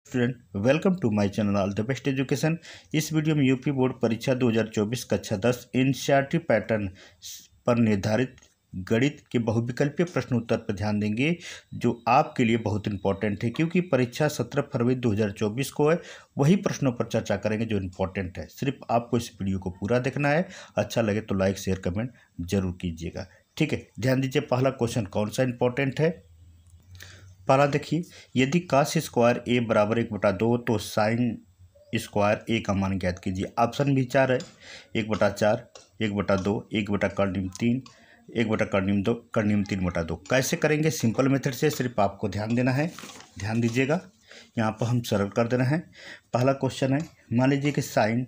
Student welcome to my channel all the best education. इस video में UP board परीक्षा 2024 कक्षा 10 एनसीईआरटी पैटर्न पर निर्धारित गणित के बहुविकल्पीय प्रश्न उत्तर पर ध्यान देंगे, जो आपके लिए बहुत इंपॉर्टेंट है क्योंकि परीक्षा 17 फरवरी 2024 को है। वही प्रश्नों पर चर्चा करेंगे जो इंपॉर्टेंट है। सिर्फ आपको इस वीडियो को पूरा देखना है। अच्छा लगे तो लाइक शेयर कमेंट जरूर कीजिएगा। ठीक है, ध्यान दीजिए। पहला क्वेश्चन कौन सा इंपॉर्टेंट है। पहला देखिए, यदि काश स्क्वायर ए बराबर 1/2 तो साइन स्क्वायर ए का मान ज्ञात कीजिए। ऑप्शन भी 4 है, 1/4, 1/2, 1/3, 1/2, 3/2। कैसे करेंगे? सिंपल मेथड से। सिर्फ आपको ध्यान देना है, ध्यान दीजिएगा। यहाँ पर हम सरल कर देना है। पहला क्वेश्चन है, मान लीजिए कि साइन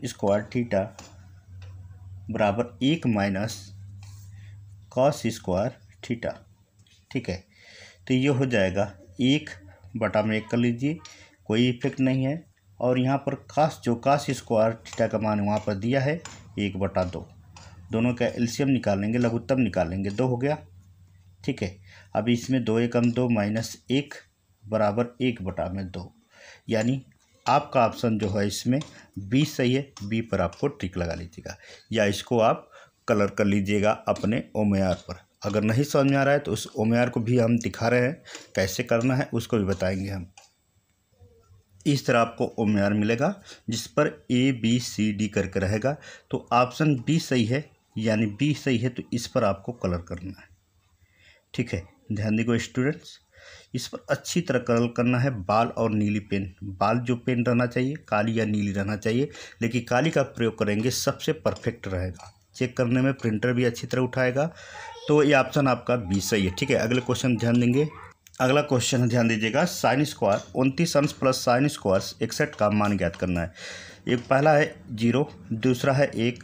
स्क्वायर थीटा बराबर 1 माइनस कॉस स्क्वायर थीटा। ठीक है, तो ये हो जाएगा 1/1 कर लीजिए, कोई इफेक्ट नहीं है। और यहाँ पर काश स्क्वायर थीटा का मान वहाँ पर दिया है 1/2। दोनों का एलसीएम निकालेंगे, लघुत्तम निकालेंगे, 2 हो गया। ठीक है, अब इसमें 2 एकम 2 माइनस 1 बराबर 1/2। यानी आपका ऑप्शन जो है इसमें बी सही है। बी पर आपको टिक लगा लीजिएगा या इसको आप कलर कर लीजिएगा अपने ओमेआर पर। अगर नहीं समझ में आ रहा है तो उस ओमेआर को भी हम दिखा रहे हैं, कैसे करना है उसको भी बताएंगे हम। इस तरह आपको ओमेआर मिलेगा जिस पर ABCD करके रहेगा। तो ऑप्शन बी सही है, यानी बी सही है, तो इस पर आपको कलर करना है। ठीक है, ध्यान दीजिए स्टूडेंट्स, इस पर अच्छी तरह कलर करना है। बाल और नीली पेन, बाल जो पेन रहना चाहिए काली या नीली रहना चाहिए, लेकिन काली का प्रयोग करेंगे सबसे परफेक्ट रहेगा। चेक करने में प्रिंटर भी अच्छी तरह उठाएगा। तो ये ऑप्शन आपका बी सही है। ठीक है, अगले क्वेश्चन ध्यान देंगे। अगला क्वेश्चन ध्यान दीजिएगा, साइन स्क्वायर 29 अंश प्लस साइन स्क्वायर 61 का मान ज्ञात करना है। एक पहला है 0, दूसरा है 1,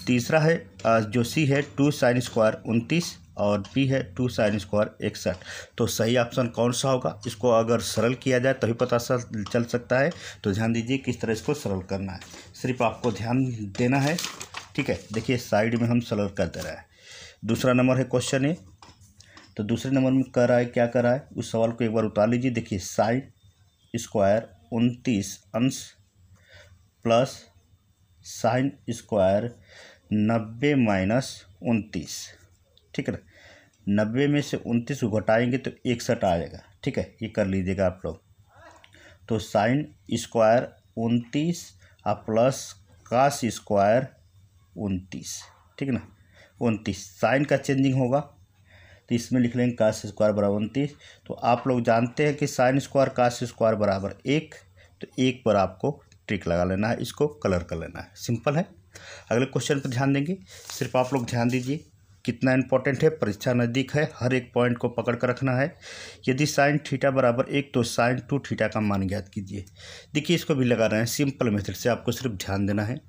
तीसरा है जो सी है 2 साइन स्क्वायर 29 और बी है 2 साइन स्क्वायर 61। तो सही ऑप्शन कौन सा होगा? इसको अगर सरल किया जाए तभी पता चल सकता है। तो ध्यान दीजिए किस तरह इसको सरल करना है, सिर्फ आपको ध्यान देना है। ठीक है, देखिए साइड में हम सरल कर दे रहे हैं। दूसरा नंबर है क्वेश्चन ए। तो दूसरे नंबर में कर रहा है, क्या कर रहा है उस सवाल को एक बार उतार लीजिए। देखिए साइन स्क्वायर 29 अंश प्लस साइन स्क्वायर 90 माइनस 29। ठीक है ना, 90 में से 29 को घटाएंगे तो 61 आ जाएगा। ठीक है, ये कर लीजिएगा आप लोग। तो साइन स्क्वायर 29 और प्लस कास स्क्वायर 29। ठीक है ना, 29 साइन का चेंजिंग होगा तो इसमें लिख लेंगे कास स्क्वायर बराबर 29। तो आप लोग जानते हैं कि साइन स्क्वायर कास स्क्वायर बराबर 1, तो 1 पर आपको ट्रिक लगा लेना है, इसको कलर कर लेना है। सिंपल है। अगले क्वेश्चन पर ध्यान देंगे। सिर्फ आप लोग ध्यान दीजिए कितना इंपॉर्टेंट है, परीक्षा नज़दीक है, हर एक पॉइंट को पकड़ कर रखना है। यदि साइन थीटा बराबर 1 तो साइन 2 थीटा का मान ज्ञात कीजिए। देखिए इसको भी लगा रहे हैं सिंपल मेथड से, आपको सिर्फ ध्यान देना है।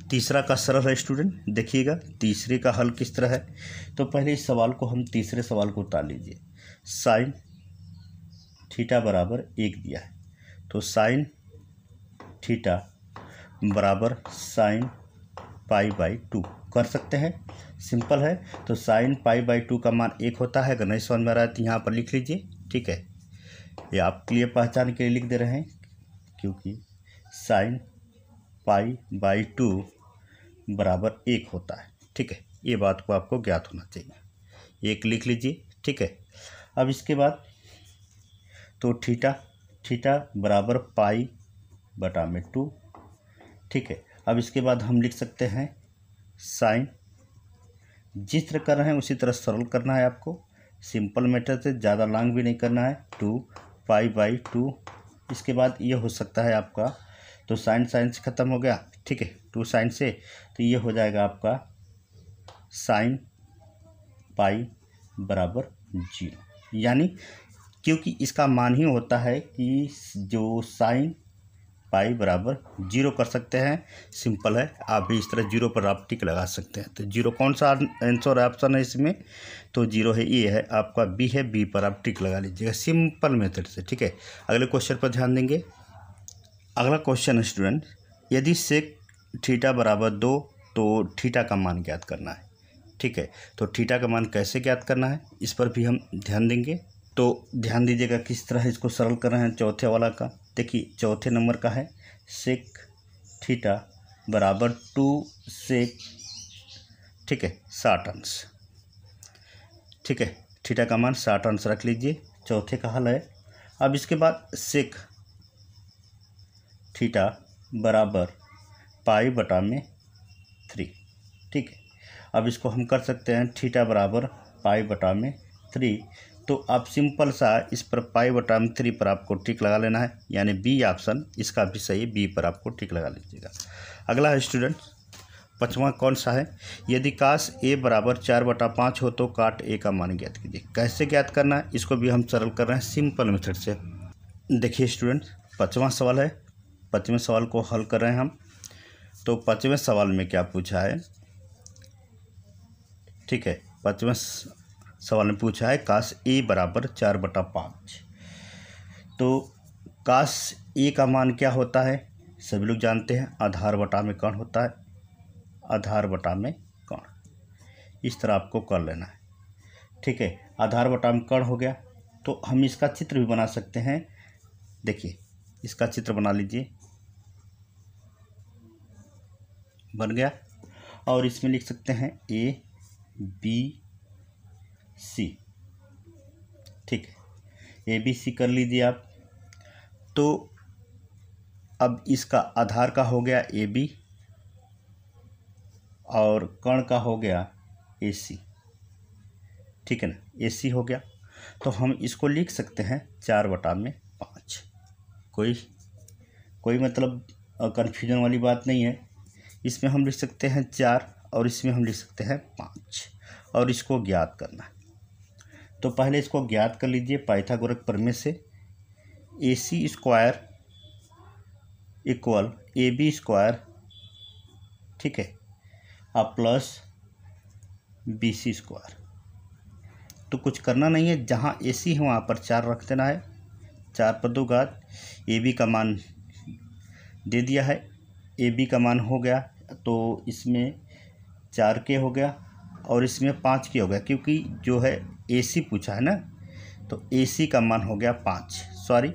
तीसरा का सरल है स्टूडेंट, देखिएगा तीसरे का हल किस तरह है। तो पहले इस सवाल को हम तीसरे सवाल को उतार लीजिए। साइन थीटा बराबर 1 दिया है, तो साइन थीटा बराबर साइन π/2 कर सकते हैं। सिंपल है। तो साइन π/2 का मान 1 होता है। अगर नहीं समझ में आ रहा है तो यहाँ पर लिख लीजिए। ठीक है, ये आपके लिए पहचान के लिए लिख दे रहे हैं क्योंकि साइन π/2 बराबर 1 होता है। ठीक है, ये बात को आपको ज्ञात होना चाहिए। 1 लिख लीजिए। ठीक है, अब इसके बाद तो थीटा बराबर π/2। ठीक है, अब इसके बाद हम लिख सकते हैं साइन, जिस तरह कर रहे हैं उसी तरह सरल करना है आपको। सिंपल मेथड से, ज़्यादा लॉन्ग भी नहीं करना है। 2π/2। इसके बाद ये हो सकता है आपका, तो साइन से ख़त्म हो गया। ठीक है, 2 साइन से, तो ये हो जाएगा आपका साइन π = 0। यानी क्योंकि इसका मान ही होता है कि जो साइन π = 0 कर सकते हैं। सिंपल है, आप भी इस तरह 0 पर आप टिक लगा सकते हैं। तो 0 कौन सा आंसर ऑप्शन है इसमें? तो 0 है, ये है आपका बी है। बी पर आप टिक लगा लीजिएगा सिंपल मेथड से। ठीक है, अगले क्वेश्चन पर ध्यान देंगे। अगला क्वेश्चन है स्टूडेंट, यदि सेक थीटा बराबर 2 तो थीटा का मान ज्ञात करना है। ठीक है, तो थीटा का मान कैसे ज्ञात करना है इस पर भी हम ध्यान देंगे। तो ध्यान दीजिएगा किस तरह इसको सरल कर रहे हैं चौथे वाला का। देखिए चौथे नंबर का है सेक थीटा बराबर 2 सेक, ठीक है, 60 अंश, ठीक है, थीटा का मान 60 अंश रख लीजिए, चौथे का हल है। अब इसके बाद सेक थीटा बराबर पाई बटा में 3, ठीक है। अब इसको हम कर सकते हैं थीटा बराबर पाई बटा में 3। तो आप सिंपल सा इस पर पाई बटा में 3 पर आपको टिक लगा लेना है, यानी बी ऑप्शन इसका भी सही है, बी पर आपको टिक लगा लीजिएगा। अगला है स्टूडेंट 5वां कौन सा है, यदि काश ए बराबर 4/5 हो तो काट ए का मान ज्ञात कीजिए। कैसे ज्ञात करना है, इसको भी हम सरल कर रहे हैं सिंपल मेथड से। देखिए स्टूडेंट 5वां सवाल है, 5वें सवाल को हल कर रहे हैं हम। तो 5वें सवाल में क्या पूछा है, ठीक है, 5वें सवाल में पूछा है काश ए बराबर 4/5। तो काश ए का मान क्या होता है, सभी लोग जानते हैं आधार बटा में कर्ण होता है, आधार बटा में कर्ण, इस तरह आपको कर लेना है, ठीक है। आधार बटा में कर्ण हो गया, तो हम इसका चित्र भी बना सकते हैं। देखिए इसका चित्र बना लीजिए, बन गया, और इसमें लिख सकते हैं ए बी सी, ठीक है, ए बी सी कर लीजिए आप। तो अब इसका आधार का हो गया ए बी और कर्ण का हो गया ए सी, ठीक है ना, ए सी हो गया। तो हम इसको लिख सकते हैं 4/5। कोई मतलब कन्फ्यूजन वाली बात नहीं है। इसमें हम लिख सकते हैं 4 और इसमें हम लिख सकते हैं 5, और इसको ज्ञात करना है। तो पहले इसको ज्ञात कर लीजिए पाइथागोरस प्रमेय से। A C square equal A B square, ठीक है, अब प्लस बी सी स्क्वायर। तो कुछ करना नहीं है, जहाँ ए सी है वहाँ पर 4 रख देना है, 4 पर 2 घात। ए बी का मान दे दिया है, ए बी का मान हो गया, तो इसमें 4 के हो गया और इसमें 5 के हो गया, क्योंकि जो है ए सी पूछा है ना, तो ए सी का मान हो गया 5, सॉरी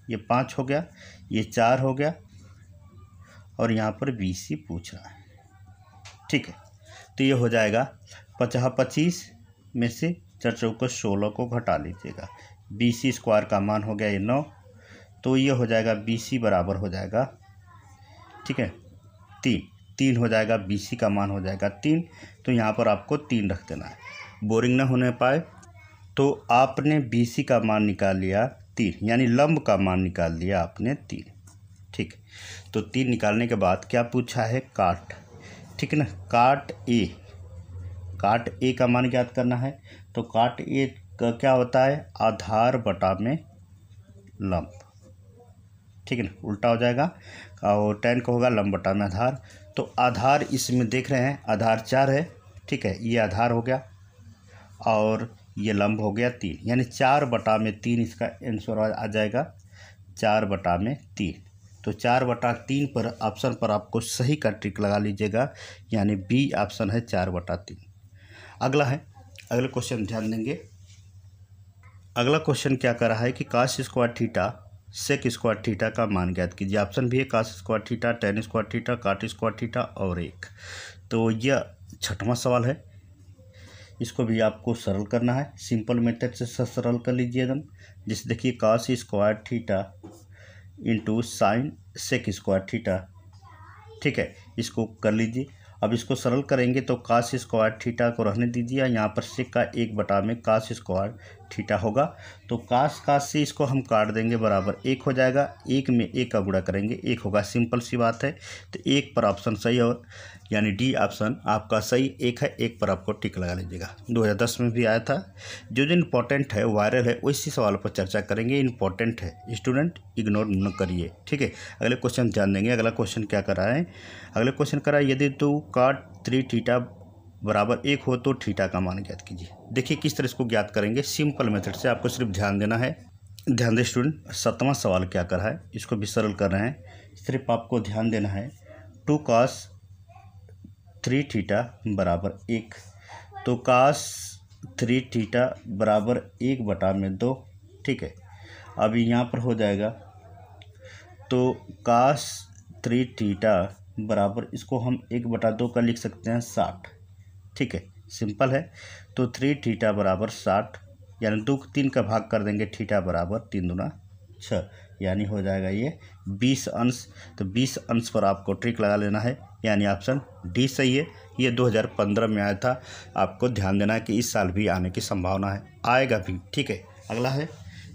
ये 5 हो गया, ये 4 हो गया, और यहाँ पर बी सी पूछ रहा है, ठीक है। तो ये हो जाएगा 25 में से 4 चौके 16 को घटा लीजिएगा, बी सी स्क्वायर का मान हो गया ये 9। तो ये हो जाएगा बी सी बराबर हो जाएगा, ठीक है, 3 हो जाएगा, बी सी का मान हो जाएगा 3। तो यहाँ पर आपको 3 रख देना है, बोरिंग ना होने पाए। तो आपने बी सी का मान निकाल लिया 3, यानी लंब का मान निकाल लिया आपने 3, ठीक। तो 3 निकालने के बाद क्या पूछा है, काट, ठीक है ना, काट ए का मान ज्ञात करना है। तो काट ए का क्या होता है, आधार बटा में लंब, ठीक है ना, उल्टा हो जाएगा, और tan का होगा लंब बटा में आधार। तो आधार इसमें देख रहे हैं आधार 4 है, ठीक है, ये आधार हो गया और ये लंब हो गया 3, यानी 4/3 इसका आंसर आ जाएगा, 4/3। तो 4/3 पर ऑप्शन पर आपको सही का टिक लगा लीजिएगा, यानी बी ऑप्शन है 4/3। अगला है, अगले क्वेश्चन ध्यान देंगे। अगला क्वेश्चन क्या कर रहा है कि cos square theta sec square theta का मान ज्ञात कीजिए। ऑप्शन भी है cos square theta, tan square theta, cot square theta और 1। तो यह 6वां सवाल है, इसको भी आपको सरल करना है, सिंपल मेथड से सरल कर लीजिए एकदम। जैसे देखिए cos square theta into sine sec square theta, ठीक है, इसको कर लीजिए। अब इसको सरल करेंगे तो काश स्क्वायर थीटा को रहने दीजिए, यहाँ पर सेक का 1 में काश स्क्वायर थीटा होगा। तो काश से इसको हम काट देंगे, बराबर 1 हो जाएगा, 1 में 1 का गुणा करेंगे 1 होगा, सिंपल सी बात है। तो 1 पर ऑप्शन सही है, यानी डी ऑप्शन आपका सही 1 है, 1 पर आपको टिक लगा लीजिएगा। 2010 में भी आया था। जो इम्पोर्टेंट है, वायरल है, उसी सवाल पर चर्चा करेंगे, इम्पोर्टेंट है, स्टूडेंट इग्नोर न करिए, ठीक है। अगले क्वेश्चन ध्यान देंगे। अगला क्वेश्चन क्या कर रहा है, अगले क्वेश्चन कर रहा है यदि तो काट 3 थीटा बराबर 1 हो तो थीटा का मान ज्ञात कीजिए। देखिए किस तरह इसको ज्ञात करेंगे, सिंपल मेथड से, आपको सिर्फ ध्यान देना है। ध्यान दे स्टूडेंट, 7वां सवाल क्या कर रहा है, इसको भी सरल कर रहे हैं, सिर्फ आपको ध्यान देना है। 2 cos 3 थीटा बराबर 1। तो cos 3 थीटा बराबर 1/2, ठीक है। अभी यहाँ पर हो जाएगा तो cos 3 थीटा बराबर, इसको हम 1/2 का लिख सकते हैं 60, ठीक है, सिंपल है। तो 3 थीटा बराबर 60, यानी 2 को 3 का भाग कर देंगे, थीटा बराबर 3 दूना 6, यानी हो जाएगा ये 20 अंश। तो 20 अंश पर आपको ट्रिक लगा लेना है, यानी ऑप्शन डी सही है। ये 2015 में आया था, आपको ध्यान देना है कि इस साल भी आने की संभावना है, आएगा भी, ठीक है। अगला है,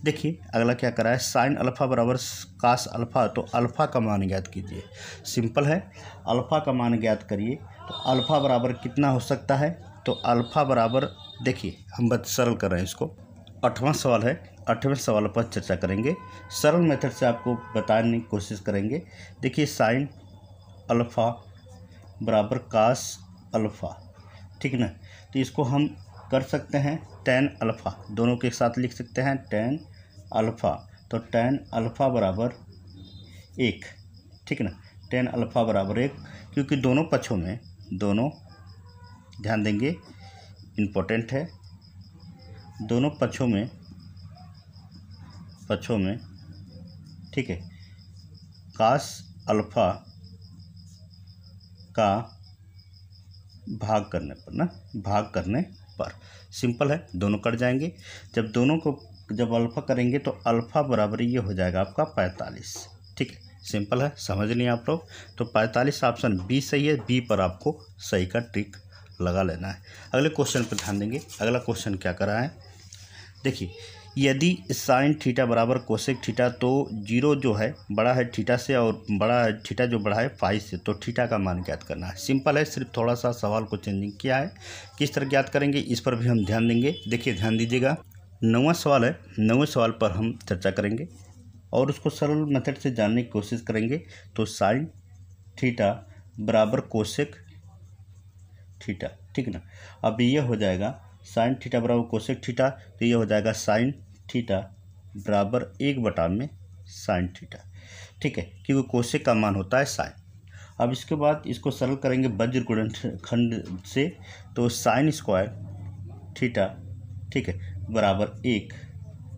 देखिए अगला क्या करा है, साइन अल्फ़ा बराबर कास अल्फ़ा, तो अल्फ़ा का मान ज्ञात कीजिए। सिंपल है, अल्फ़ा का मान ज्ञात करिए। तो अल्फ़ा बराबर कितना हो सकता है, तो अल्फ़ा बराबर, देखिए हम सरल कर रहे हैं इसको, 8वां सवाल है, 8वें सवाल पर चर्चा करेंगे, सरल मेथड से आपको बताने की कोशिश करेंगे। देखिए साइन अल्फ़ा बराबर कास अल्फ़ा, ठीक ना, तो इसको हम कर सकते हैं tan अल्फ़ा, दोनों के साथ लिख सकते हैं tan अल्फ़ा। तो tan अल्फ़ा बराबर 1, ठीक ना, tan अल्फ़ा बराबर 1, क्योंकि दोनों पक्षों में, दोनों ध्यान देंगे इम्पोर्टेंट है, दोनों पक्षों में, ठीक है, कास अल्फ़ा का भाग करने पर ना, भाग करने पर, सिंपल है, दोनों कट जाएंगे। जब दोनों को जब अल्फ़ा करेंगे तो अल्फ़ा बराबर ये हो जाएगा आपका 45, ठीक है, सिंपल है, समझ लिए आप लोग। तो 45 ऑप्शन बी सही है, बी पर आपको सही का ट्रिक लगा लेना है। अगले क्वेश्चन पर ध्यान देंगे। अगला क्वेश्चन क्या करा है, देखिए यदि साइन थीटा बराबर कोसेक थीटा, तो जीरो जो है बड़ा है थीटा से और बड़ा है थीटा जो बड़ा है फाई से, तो थीटा का मान ज्ञात करना है। सिंपल है, सिर्फ थोड़ा सा सवाल को चेंजिंग किया है। किस तरह ज्ञात करेंगे इस पर भी हम ध्यान देंगे। देखिए ध्यान दीजिएगा, 9वां सवाल है, 9वें सवाल पर हम चर्चा करेंगे और उसको सरल मेथड से जानने की कोशिश करेंगे। तो साइन थीटा बराबर कोसेक थीटा, ठीक ना, अब ये हो जाएगा साइन थीटा बराबर कोसेक थीटा, तो ये हो जाएगा साइन थीटा बराबर 1/में साइन थीटा, ठीक है, क्योंकि कोसेक का मान होता है साइन। अब इसके बाद इसको सरल करेंगे वज्र गुणनखंड से, तो साइन स्क्वायर थीटा, ठीक है, बराबर 1,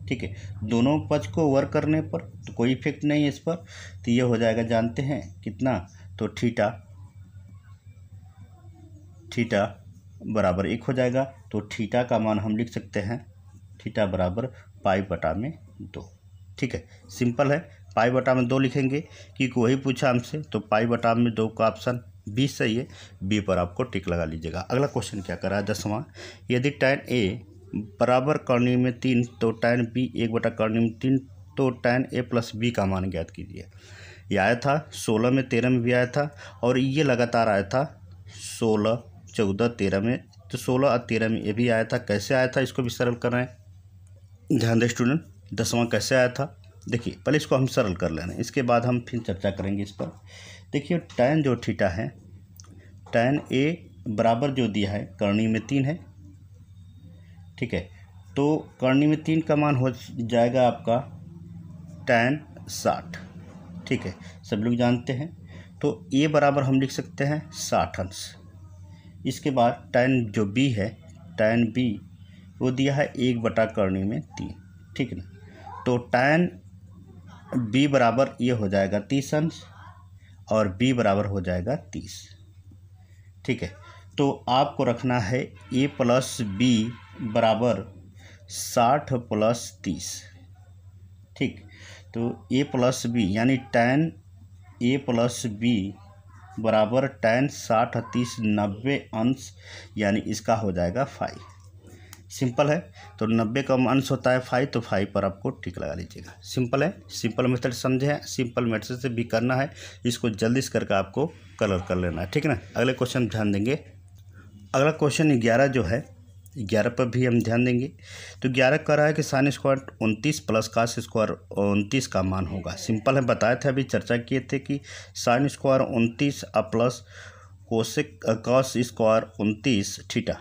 ठीक है, दोनों पक्ष को वर्ग करने पर तो कोई इफेक्ट नहीं है इस पर, तो ये हो जाएगा, जानते हैं कितना, तो थीटा बराबर 1 हो जाएगा। तो थीटा का मान हम लिख सकते हैं, थीटा बराबर π/2, ठीक है, सिंपल है, π/2 लिखेंगे क्योंकि वही पूछा हमसे, तो π/2 का ऑप्शन बी सही है, बी पर आपको टिक लगा लीजिएगा। अगला क्वेश्चन क्या करा है, 10वां, यदि tan a बराबर कर्णी में 3, तो tan b 1/कर्णी में 3, तो tan a + b का मान ज्ञात कीजिए। ये आया था 16 में, 13 में भी आया था, और ये लगातार आया था 16, 14, 13 में, तो 16 और 13 में ये भी आया था। कैसे आया था इसको भी सरल कर रहे हैं, ध्यान दें स्टूडेंट, 10वां कैसे आया था। देखिए पहले इसको हम सरल कर लेना है, इसके बाद हम फिर चर्चा करेंगे इस पर। देखिए tan जो थीटा है, tan a बराबर जो दिया है कर्णी में 3 है, ठीक है, तो कर्णी में 3 का मान हो जाएगा आपका tan 60, ठीक है, सब लोग जानते हैं। तो a बराबर हम लिख सकते हैं 60 अंश। इसके बाद tan जो b है, tan b वो दिया है 1/कर्णी में 3, ठीक है ना, तो tan b बराबर ये हो जाएगा 30 अंश और b बराबर हो जाएगा 30, ठीक है। तो आपको रखना है a + b बराबर 60 + 30, ठीक, तो a + b यानी tan a + b बराबर tan 60 और 30 90 अंश, यानी इसका हो जाएगा 5। सिंपल है, तो 90 का अंश होता है 5, तो 5 पर आपको टिक लगा लीजिएगा। सिंपल है, सिंपल मेथड समझे हैं, सिंपल मेथड से भी करना है, इसको जल्दी से करके आपको कलर कर लेना है, ठीक है ना। अगले क्वेश्चन ध्यान देंगे। अगला क्वेश्चन 11 जो है, 11 पर भी हम ध्यान देंगे। तो 11 कह रहा है कि साइन स्क्वायर 29 + कास स्क्वायर 29 का मान होगा। सिंपल है, बताए थे, अभी चर्चा किए थे कि sign square 29 plus cosec cos square 29 theta,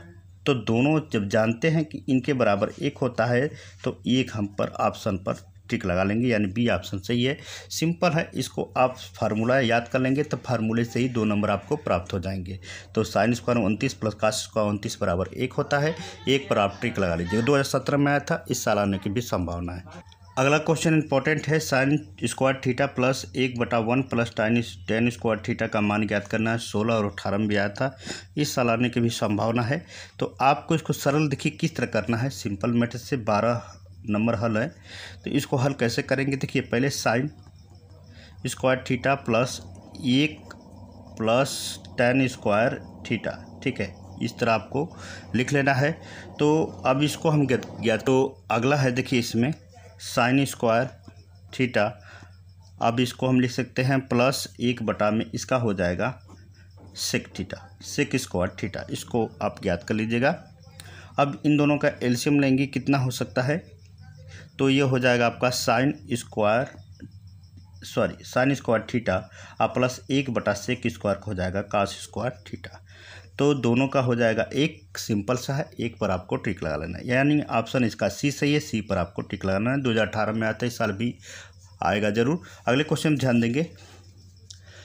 तो दोनों जब जानते हैं कि इनके बराबर 1 होता है, तो 1 हम पर ऑप्शन पर टिक लगा लेंगे, यानी बी ऑप्शन सही है। सिंपल है, इसको आप फार्मूला याद कर लेंगे तो फार्मूले से ही 2 नंबर आपको प्राप्त हो जाएंगे। तो sine square 29 plus cos square 29 बराबर 1 होता है। 1 पर आप टिक लगा लीजिए। 2017 में आया था, इस साल आने की भी संभावना है। अगला क्वेश्चन इंपॉर्टेंट है। Sine square theta plus 1/1 plus ten square theta का मान ज्ञात करना है। 16 और 18 में भी आया था, इस साल आने की भी संभावना है। तो आपको इसको सरल देखिए किस तरह करना है। सिंपल मेथड से 12 नंबर हल है। तो इसको हल कैसे करेंगे, देखिए पहले sine square theta plus 1 plus ten square theta, ठीक है, इस तरह आपको लिख लेना है। तो अब इसको हम ज्ञात, तो अगला है देखिए इसमें साइन स्क्वायर थीटा, अब इसको हम लिख सकते हैं प्लस 1 में इसका हो जाएगा sec theta, sec square theta, इसको आप ज्ञात कर लीजिएगा। अब इन दोनों का एलसीएम लेंगे, कितना हो सकता है, तो ये हो जाएगा आपका साइन स्क्वायर थीटा और प्लस 1/सेक स्क्वायर हो जाएगा कास स्क्वायर थीटा। तो दोनों का हो जाएगा एक, सिंपल सा है, एक पर आपको टिक लगा लेना है, यानी ऑप्शन इसका सी सही है। सी पर आपको टिक लगाना है। 2018 में आता है, इस साल भी आएगा जरूर। अगले क्वेश्चन में ध्यान देंगे,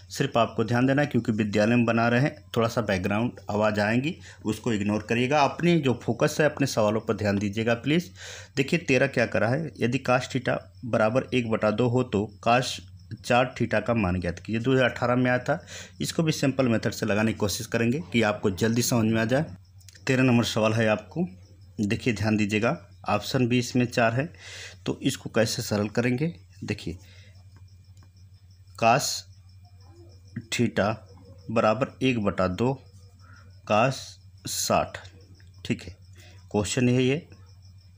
सिर्फ आपको ध्यान देना है क्योंकि विद्यालय में बना रहे हैं, थोड़ा सा बैकग्राउंड आवाज़ आएंगी, उसको इग्नोर करिएगा। अपनी जो फोकस है अपने सवालों पर ध्यान दीजिएगा प्लीज़। देखिए 13 क्या करा है, यदि काश थीटा बराबर 1/2 हो तो काश 4 थीटा का मान ज्ञात कीजिए। 2018 में आया था, इसको भी सिंपल मेथड से लगाने की कोशिश करेंगे कि आपको जल्दी समझ में आ जाए। 13 नंबर सवाल है आपको, देखिए ध्यान दीजिएगा। ऑप्शन बी इसमें 4 है, तो इसको कैसे सरल करेंगे, देखिए काश थीटा बराबर 1/2 काश 60, ठीक है, क्वेश्चन यही है।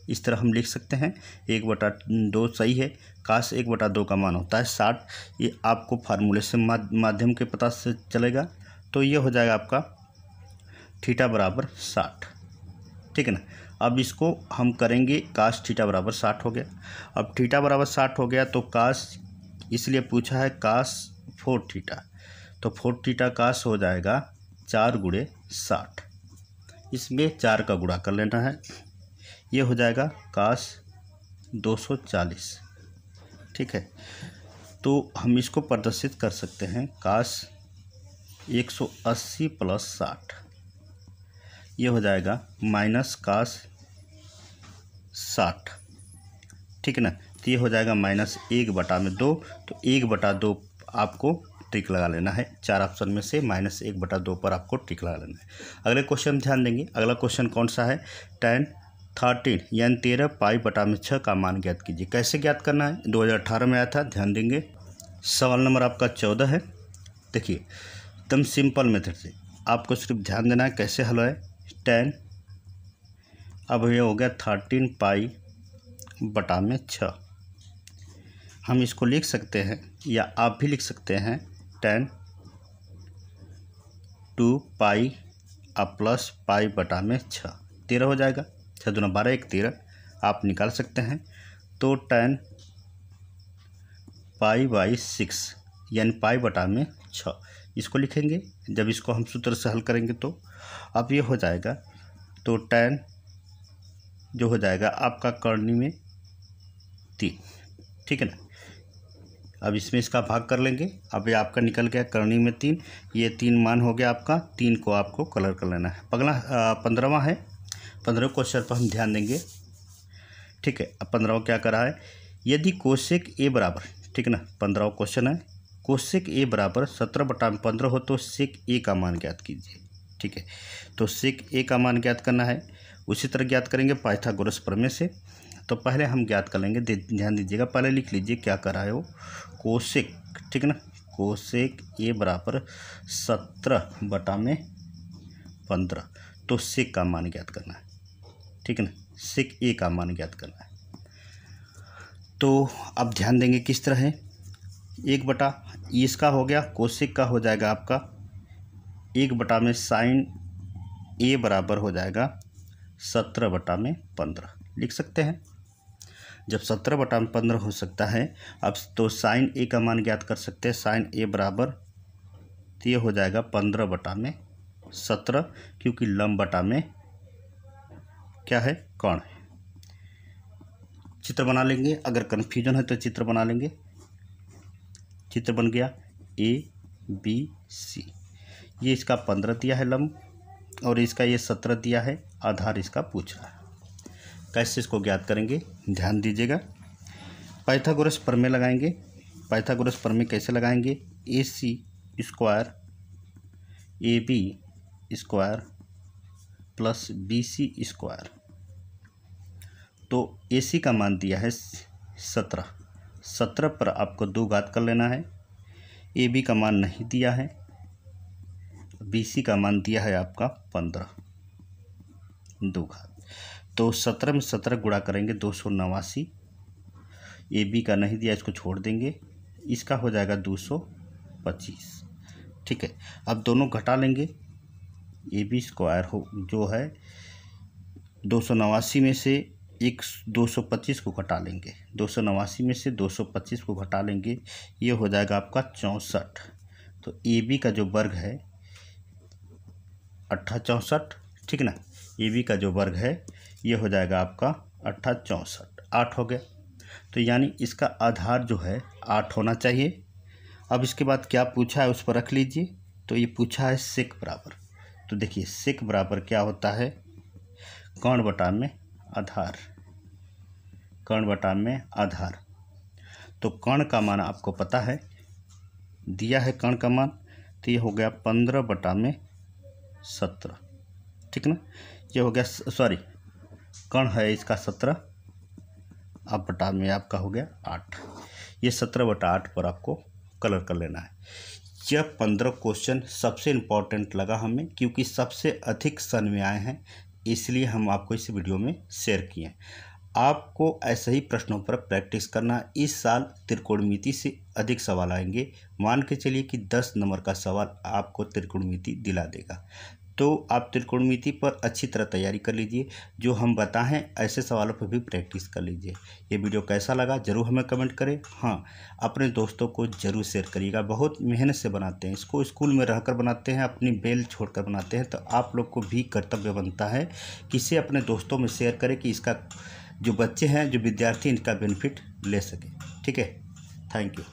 इस तरह हम लिख सकते हैं, 1/2 सही है, काश 1/2 का मान होता है 60। ये आपको फार्मूले से माध्यम के पता से चलेगा। तो ये हो जाएगा आपका थीटा बराबर 60, ठीक है ना। अब इसको हम करेंगे, काश थीटा बराबर 60 हो गया। अब थीटा बराबर 60 हो गया तो काश, इसलिए पूछा है काश 4 थीटा, तो 4 थीटा काश हो जाएगा 4 × 60, इसमें 4 का गुणा कर लेना है, ये हो जाएगा काश 240, ठीक है। तो हम इसको प्रदर्शित कर सकते हैं, काश 180 प्लस 60, ये हो जाएगा माइनस काश 60, ठीक है ना। तो ये हो जाएगा -1/2, तो 1/2 आपको टिक लगा लेना है। 4 ऑप्शन में से -1/2 पर आपको टिक लगा लेना है। अगले क्वेश्चन में ध्यान देंगे। अगला क्वेश्चन कौन सा है, tan 13 यानी 13 π/6 का मान ज्ञात कीजिए। कैसे ज्ञात करना है, 2018 में आया था, ध्यान देंगे। सवाल नंबर आपका 14 है। देखिए एकदम सिंपल मेथड से आपको सिर्फ ध्यान देना है कैसे हल है। tan, अब ये हो गया 13 π/6, हम इसको लिख सकते हैं या आप भी लिख सकते हैं tan 2π प्लस π/6, 13 हो जाएगा। 6 दूना 12, 1 13 आप निकाल सकते हैं। तो tan π/6 यानी π/6 इसको लिखेंगे। जब इसको हम सूत्र से हल करेंगे तो अब ये हो जाएगा, तो tan जो हो जाएगा आपका करनी में 3, ठीक है ना। अब इसमें इसका भाग कर लेंगे। अब ये आपका निकल गया करनी में 3, ये 3 मान हो गया आपका। 3 को आपको कलर कर लेना है। अगला 15वां है। 15वें क्वेश्चन पर हम ध्यान देंगे, ठीक है। अब 15वां क्या करा है, यदि कोसेक ए बराबर, ठीक है ना, 15वां क्वेश्चन है, कोसेक ए बराबर 17/15 हो तो सेक ए का मान ज्ञात कीजिए, ठीक है। तो सेक ए का मान ज्ञात करना है, उसी तरह ज्ञात करेंगे पाइथागोरस प्रमेय से। तो पहले हम ज्ञात कर लेंगे, ध्यान दीजिएगा, पहले लिख लीजिए क्या करा है वो, कोसेक, ठीक है ना, कोसेक ए बराबर 17/15, तो सेक का मान ज्ञात करना है, ठीक है ना, सेक ए का मान ज्ञात करना है। तो अब ध्यान देंगे किस तरह है, 1/, इसका हो गया, कोसेक का हो जाएगा आपका 1/, में साइन ए बराबर हो जाएगा 17/15 लिख सकते हैं। जब 17/15 हो सकता है, अब तो साइन ए का मान ज्ञात कर सकते हैं। साइन ए बराबर, तो ये हो जाएगा 15/17, क्योंकि लंब बटा में क्या है, कर्ण है। चित्र बना लेंगे, अगर कन्फ्यूजन है तो चित्र बना लेंगे। चित्र बन गया ABC, ये इसका 15 दिया है लंब और इसका ये 17 दिया है, आधार इसका पूछ रहा है। कैसे इसको ज्ञात करेंगे, ध्यान दीजिएगा। पाइथागोरस प्रमेय लगाएंगे। पाइथागोरस प्रमेय कैसे लगाएंगे, AC square AB square plus BC square. तो AC का मान दिया है 17 पर आपको 2 घात कर लेना है। AB का मान नहीं दिया है, BC का मान दिया है आपका 15, 2 घात। तो 17 में 17 गुणा करेंगे 289। AB का नहीं दिया, इसको छोड़ देंगे, इसका हो जाएगा 225। ठीक है, अब दोनों घटा लेंगे। AB स्क्वायर हो जो है 289 में से 225 को घटा लेंगे, 289 में से 225 को घटा लेंगे, ये हो जाएगा आपका 64। तो AB का जो वर्ग है 64, ठीक ना। AB का जो वर्ग है ये हो जाएगा आपका 64, 8 हो गया। तो यानी इसका आधार जो है 8 होना चाहिए। अब इसके बाद क्या पूछा है उस पर रख लीजिए। तो ये पूछा है सेक बराबर। तो देखिए सेक बराबर क्या होता है, कर्ण बटा में आधार, कर्ण बटा में आधार। तो कर्ण का मान आपको पता है, दिया है कर्ण का मान, तो ये हो गया 15 बटा में 17, ठीक ना। ये हो गया, सॉरी कर्ण है इसका 17, अब बटा में आपका हो गया 8। ये 17 बटा 8 पर आपको कलर कर लेना है। यह 15 क्वेश्चन सबसे इम्पोर्टेंट लगा हमें, क्योंकि सबसे अधिक सन में आए हैं, इसलिए हम आपको इस वीडियो में शेयर किए। आपको ऐसे ही प्रश्नों पर प्रैक्टिस करना। इस साल त्रिकोणमिति से अधिक सवाल आएंगे। मान के चलिए कि 10 नंबर का सवाल आपको त्रिकोणमिति दिला देगा। तो आप त्रिकोणमिति पर अच्छी तरह तैयारी कर लीजिए। जो हम बताएं ऐसे सवालों पर भी प्रैक्टिस कर लीजिए। ये वीडियो कैसा लगा ज़रूर हमें कमेंट करें। हाँ, अपने दोस्तों को ज़रूर शेयर करिएगा। बहुत मेहनत से बनाते हैं इसको, स्कूल में रहकर बनाते हैं, अपनी बेल छोड़कर बनाते हैं। तो आप लोग को भी कर्तव्य बनता है कि इसे अपने दोस्तों में शेयर करें, कि इसका जो बच्चे हैं, जो विद्यार्थी, इनका बेनिफिट ले सकें। ठीक है, थैंक यू।